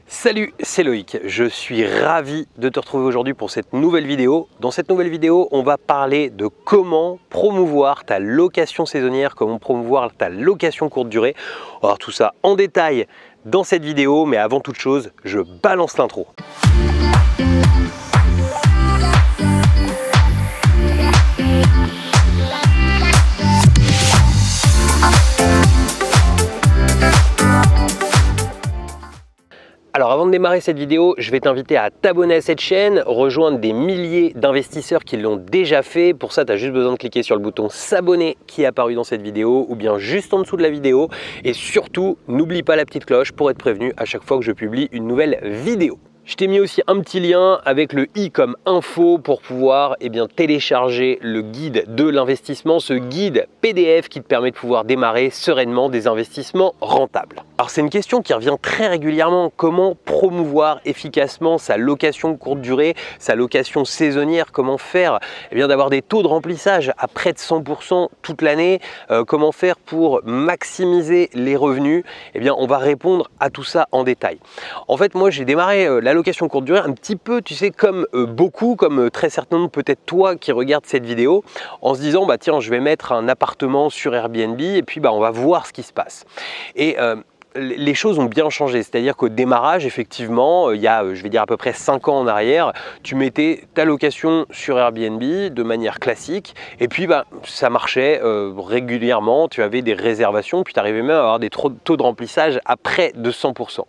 Salut, c'est Loïc, je suis ravi de te retrouver aujourd'hui pour cette nouvelle vidéo. Dans cette nouvelle vidéo, on va parler de comment promouvoir ta location saisonnière, comment promouvoir ta location courte durée. On va voir tout ça en détail dans cette vidéo, mais avant toute chose, je balance l'intro. Alors avant de démarrer cette vidéo, je vais t'inviter à t'abonner à cette chaîne, rejoindre des milliers d'investisseurs qui l'ont déjà fait. Pour ça, tu as juste besoin de cliquer sur le bouton s'abonner qui est apparu dans cette vidéo ou bien juste en dessous de la vidéo. Et surtout, n'oublie pas la petite cloche pour être prévenu à chaque fois que je publie une nouvelle vidéo. Je t'ai mis aussi un petit lien avec le i comme info pour pouvoir télécharger le guide de l'investissement, ce guide PDF qui te permet de pouvoir démarrer sereinement des investissements rentables. Alors c'est une question qui revient très régulièrement, comment promouvoir efficacement sa location courte durée, sa location saisonnière, comment faire d'avoir des taux de remplissage à près de 100% toute l'année, comment faire pour maximiser les revenus. On va répondre à tout ça en détail. En fait, moi j'ai démarré la location courte durée un petit peu, tu sais, comme beaucoup, comme très certainement peut-être toi qui regardes cette vidéo, en se disant bah tiens, je vais mettre un appartement sur Airbnb et puis on va voir ce qui se passe. Et les choses ont bien changé, c'est-à-dire qu'au démarrage, effectivement, il y a, je vais dire à peu près 5 ans en arrière, tu mettais ta location sur Airbnb de manière classique et puis ça marchait régulièrement, tu avais des réservations, puis tu arrivais même à avoir des taux de remplissage à près de 100%.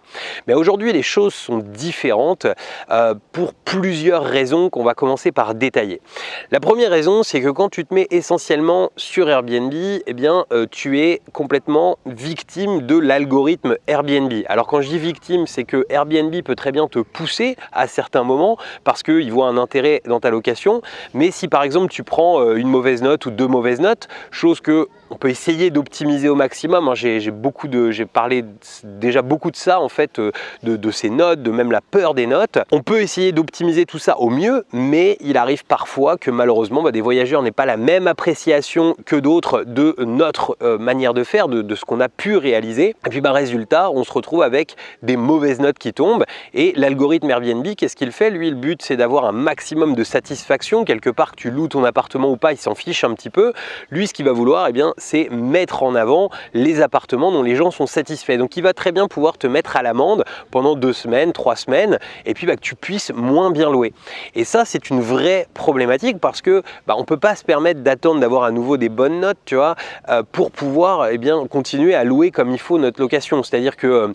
Mais aujourd'hui, les choses sont différentes pour plusieurs raisons qu'on va commencer par détailler. La première raison, c'est que quand tu te mets essentiellement sur Airbnb, tu es complètement victime de l'algorithme Airbnb. Alors quand je dis victime, c'est que Airbnb peut très bien te pousser à certains moments parce qu'il voit un intérêt dans ta location, mais si par exemple tu prends une mauvaise note ou 2 mauvaises notes, chose que on peut essayer d'optimiser au maximum, j'ai parlé déjà beaucoup de ça en fait, de ces notes, de même la peur des notes. On peut essayer d'optimiser tout ça au mieux, mais il arrive parfois que malheureusement des voyageurs n'aient pas la même appréciation que d'autres de notre manière de faire, de ce qu'on a pu réaliser. Et puis résultat, on se retrouve avec des mauvaises notes qui tombent et l'algorithme Airbnb, qu'est-ce qu'il fait? Lui, le but c'est d'avoir un maximum de satisfaction, quelque part que tu loues ton appartement ou pas, il s'en fiche un petit peu. Lui, ce qu'il va vouloir, c'est mettre en avant les appartements dont les gens sont satisfaits. Donc il va très bien pouvoir te mettre à l'amende pendant 2 semaines, 3 semaines et puis que tu puisses moins bien louer. Et ça, c'est une vraie problématique parce que on peut pas se permettre d'attendre d'avoir à nouveau des bonnes notes, tu vois, pour pouvoir continuer à louer comme il faut notre location. C'est-à-dire que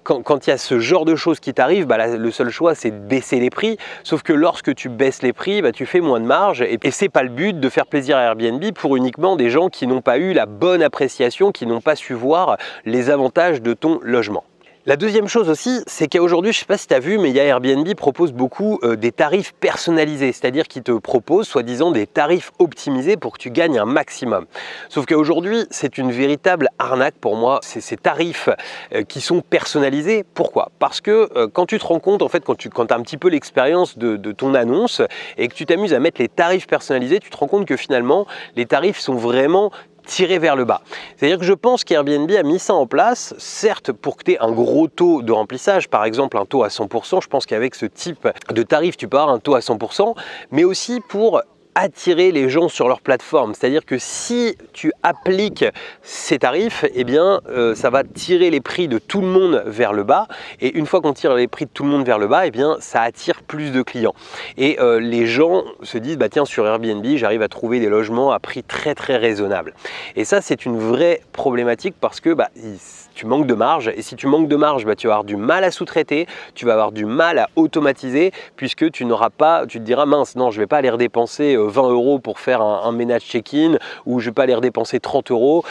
quand il y a ce genre de choses qui t'arrivent, le seul choix c'est de baisser les prix. Sauf que lorsque tu baisses les prix, tu fais moins de marge et c'est pas le but de faire plaisir à Airbnb pour uniquement des gens qui n'ont pas eu la bonne appréciation, qui n'ont pas su voir les avantages de ton logement. La deuxième chose aussi, c'est qu'aujourd'hui, je ne sais pas si tu as vu, mais Airbnb propose beaucoup des tarifs personnalisés, c'est-à-dire qu'ils te proposent soi-disant des tarifs optimisés pour que tu gagnes un maximum. Sauf qu'aujourd'hui, c'est une véritable arnaque pour moi, c'est ces tarifs qui sont personnalisés. Pourquoi? Parce que quand tu te rends compte, en fait, quand tu as un petit peu l'expérience de ton annonce et que tu t'amuses à mettre les tarifs personnalisés, tu te rends compte que finalement, les tarifs sont vraiment tiré vers le bas. C'est-à-dire que je pense qu'Airbnb a mis ça en place, certes pour que tu aies un gros taux de remplissage, par exemple un taux à 100%, je pense qu'avec ce type de tarif, tu peux avoir un taux à 100%, mais aussi pour attirer les gens sur leur plateforme. C'est-à-dire que si tu appliques ces tarifs, ça va tirer les prix de tout le monde vers le bas. Et une fois qu'on tire les prix de tout le monde vers le bas, ça attire plus de clients. Et les gens se disent, tiens, sur Airbnb, j'arrive à trouver des logements à prix très très raisonnable. Et ça, c'est une vraie problématique parce que tu manques de marge. Et si tu manques de marge, tu vas avoir du mal à sous-traiter, tu vas avoir du mal à automatiser puisque tu te diras, mince, non, je ne vais pas aller redépenser 20 € pour faire un ménage check-in ou je ne vais pas aller redépenser 30 €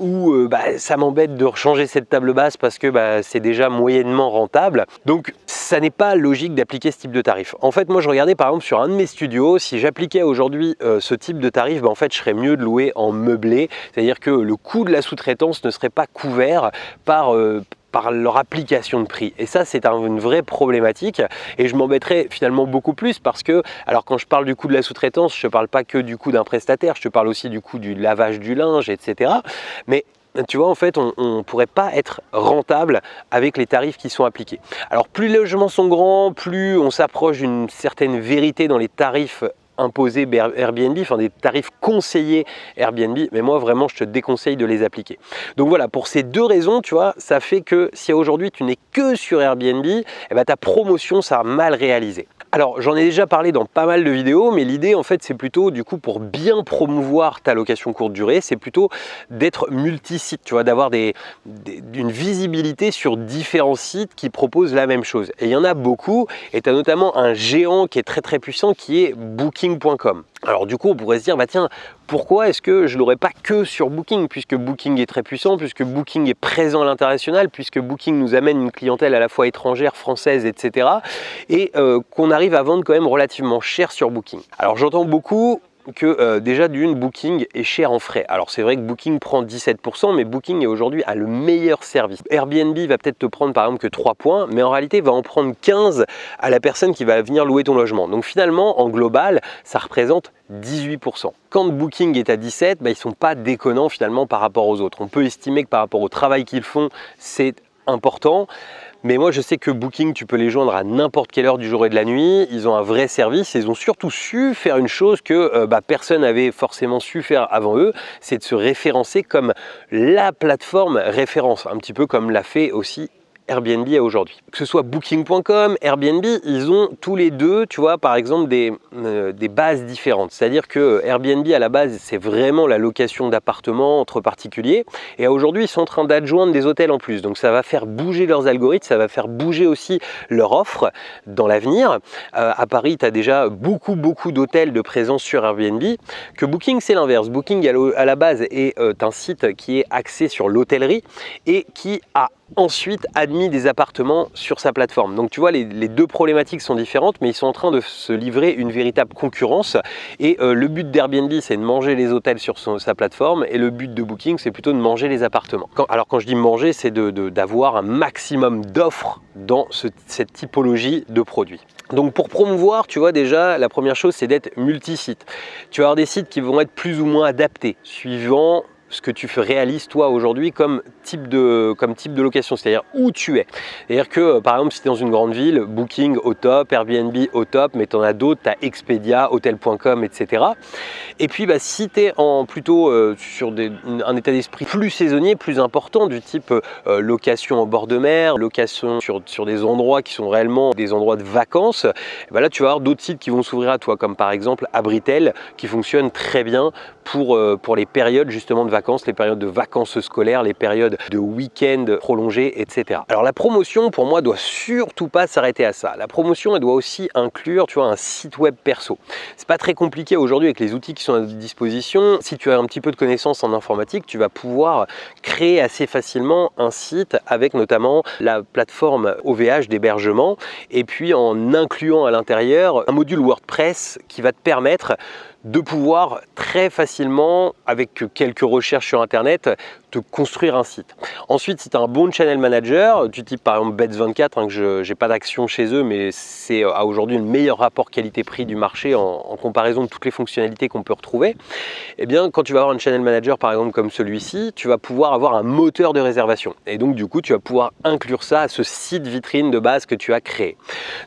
ou ça m'embête de changer cette table basse parce que c'est déjà moyennement rentable. Donc ça n'est pas logique d'appliquer ce type de tarif. En fait, moi je regardais par exemple sur un de mes studios, si j'appliquais aujourd'hui ce type de tarif, en fait je serais mieux de louer en meublé, c'est-à-dire que le coût de la sous-traitance ne serait pas couvert par leur application de prix. Et ça, c'est une vraie problématique et je m'embêterais finalement beaucoup plus parce que, alors quand je parle du coût de la sous-traitance, je ne parle pas que du coût d'un prestataire, je te parle aussi du coût du lavage du linge, etc. Mais tu vois, en fait, on ne pourrait pas être rentable avec les tarifs qui sont appliqués. Alors, plus les logements sont grands, plus on s'approche d'une certaine vérité dans les tarifs imposés Airbnb, enfin des tarifs conseillés Airbnb, mais moi vraiment je te déconseille de les appliquer. Donc voilà, pour ces deux raisons, tu vois, ça fait que si aujourd'hui tu n'es que sur Airbnb, eh ben, ta promotion sera mal réalisée. Alors j'en ai déjà parlé dans pas mal de vidéos, mais l'idée en fait c'est plutôt du coup pour bien promouvoir ta location courte durée, c'est plutôt d'être multi-site, tu vois, d'avoir une visibilité sur différents sites qui proposent la même chose. Et il y en a beaucoup, et tu as notamment un géant qui est très puissant qui est Booking.com. Alors du coup on pourrait se dire, bah tiens, pourquoi est-ce que je ne l'aurais pas que sur Booking, puisque Booking est très puissant, puisque Booking est présent à l'international, puisque Booking nous amène une clientèle à la fois étrangère, française, etc. et qu'on arrive à vendre quand même relativement cher sur Booking. Alors j'entends beaucoup que déjà d'une, Booking est cher en frais. Alors c'est vrai que Booking prend 17%, mais Booking est aujourd'hui à le meilleur service. Airbnb va peut-être te prendre par exemple que 3 points, mais en réalité va en prendre 15 à la personne qui va venir louer ton logement. Donc finalement, en global, ça représente 18%. Quand Booking est à 17, bah, ils ne sont pas déconnants finalement par rapport aux autres. On peut estimer que par rapport au travail qu'ils font, c'est important. Mais moi, je sais que Booking, tu peux les joindre à n'importe quelle heure du jour et de la nuit. Ils ont un vrai service et ils ont surtout su faire une chose que personne n'avait forcément su faire avant eux, c'est de se référencer comme la plateforme référence, un petit peu comme l'a fait aussi Airbnb à aujourd'hui. Que ce soit Booking.com, Airbnb, ils ont tous les deux, tu vois, par exemple des bases différentes. C'est-à-dire que Airbnb à la base, c'est vraiment la location d'appartements entre particuliers. Et aujourd'hui, ils sont en train d'adjoindre des hôtels en plus. Donc ça va faire bouger leurs algorithmes, ça va faire bouger aussi leur offre dans l'avenir. À Paris, tu as déjà beaucoup d'hôtels de présence sur Airbnb. Que Booking, c'est l'inverse. Booking à la base est un site qui est axé sur l'hôtellerie et qui a ensuite admis des appartements sur sa plateforme. Donc tu vois, les deux problématiques sont différentes, mais ils sont en train de se livrer une véritable concurrence. Et le but d'Airbnb, c'est de manger les hôtels sur sa plateforme, et le but de Booking, c'est plutôt de manger les appartements. Quand je dis manger, c'est d'avoir un maximum d'offres dans cette typologie de produits. Donc pour promouvoir, tu vois, déjà, la première chose, c'est d'être multi-site. Tu vas avoir des sites qui vont être plus ou moins adaptés, suivant ce que tu réalises toi aujourd'hui comme type de location, c'est-à-dire où tu es. C'est-à-dire que par exemple si tu es dans une grande ville, Booking au top, Airbnb au top, mais tu en as d'autres, tu as Expedia, Hotel.com, etc. Et puis si tu es plutôt sur un état d'esprit plus saisonnier, plus important, du type location en bord de mer, location sur des endroits qui sont réellement des endroits de vacances, là tu vas avoir d'autres sites qui vont s'ouvrir à toi, comme par exemple Abritel, qui fonctionne très bien pour les périodes justement de vacances, les périodes de vacances scolaires, les périodes de week-end prolongés, etc. Alors la promotion pour moi doit surtout pas s'arrêter à ça. La promotion elle doit aussi inclure, tu vois, un site web perso. C'est pas très compliqué aujourd'hui avec les outils qui sont à disposition. Si tu as un petit peu de connaissances en informatique, tu vas pouvoir créer assez facilement un site avec notamment la plateforme OVH d'hébergement et puis en incluant à l'intérieur un module WordPress qui va te permettre de pouvoir très facilement, avec quelques recherches sur internet, te construire un site. Ensuite, si tu as un bon channel manager, du type par exemple Bets24, que je n'ai pas d'action chez eux, mais c'est à aujourd'hui le meilleur rapport qualité-prix du marché en comparaison de toutes les fonctionnalités qu'on peut retrouver, eh bien quand tu vas avoir un channel manager par exemple comme celui-ci, tu vas pouvoir avoir un moteur de réservation. Et donc du coup, tu vas pouvoir inclure ça à ce site vitrine de base que tu as créé.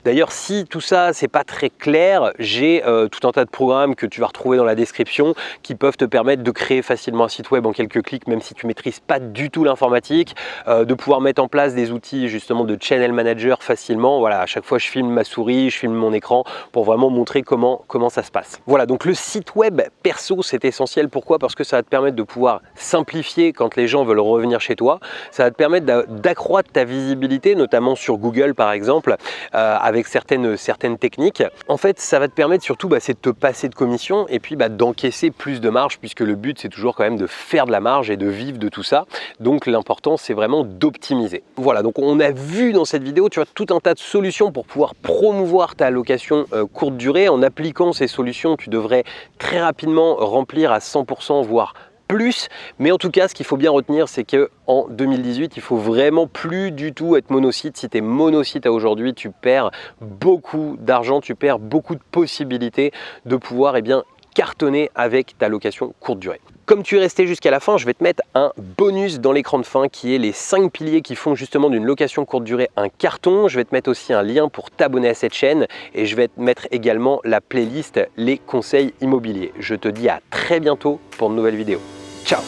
D'ailleurs, si tout ça, c'est pas très clair, j'ai tout un tas de programmes que tu vas retrouver dans la description qui peuvent te permettre de créer facilement un site web en quelques clics, même si tu maîtrises pas du tout l'informatique, de pouvoir mettre en place des outils justement de channel manager facilement. Voilà, à chaque fois je filme ma souris, je filme mon écran pour vraiment montrer comment ça se passe. Voilà, donc le site web perso c'est essentiel. Pourquoi? Parce que ça va te permettre de pouvoir simplifier quand les gens veulent revenir chez toi. Ça va te permettre d'accroître ta visibilité, notamment sur Google par exemple, avec certaines techniques. En fait, ça va te permettre surtout c'est de te passer de commission et puis d'encaisser plus de marge, puisque le but c'est toujours quand même de faire de la marge et de vivre de tout ça. Donc l'important c'est vraiment d'optimiser. Voilà, donc on a vu dans cette vidéo, tu vois, tout un tas de solutions pour pouvoir promouvoir ta location courte durée. En appliquant ces solutions, tu devrais très rapidement remplir à 100%, voire plus. Mais en tout cas, ce qu'il faut bien retenir, c'est que en 2018, il faut vraiment plus du tout être monosite. Si tu es monosite à aujourd'hui, tu perds beaucoup d'argent, tu perds beaucoup de possibilités de pouvoir cartonner avec ta location courte durée. Comme tu es resté jusqu'à la fin, je vais te mettre un bonus dans l'écran de fin qui est les 5 piliers qui font justement d'une location courte durée un carton. Je vais te mettre aussi un lien pour t'abonner à cette chaîne et je vais te mettre également la playlist Les conseils immobiliers. Je te dis à très bientôt pour de nouvelles vidéos. Ciao!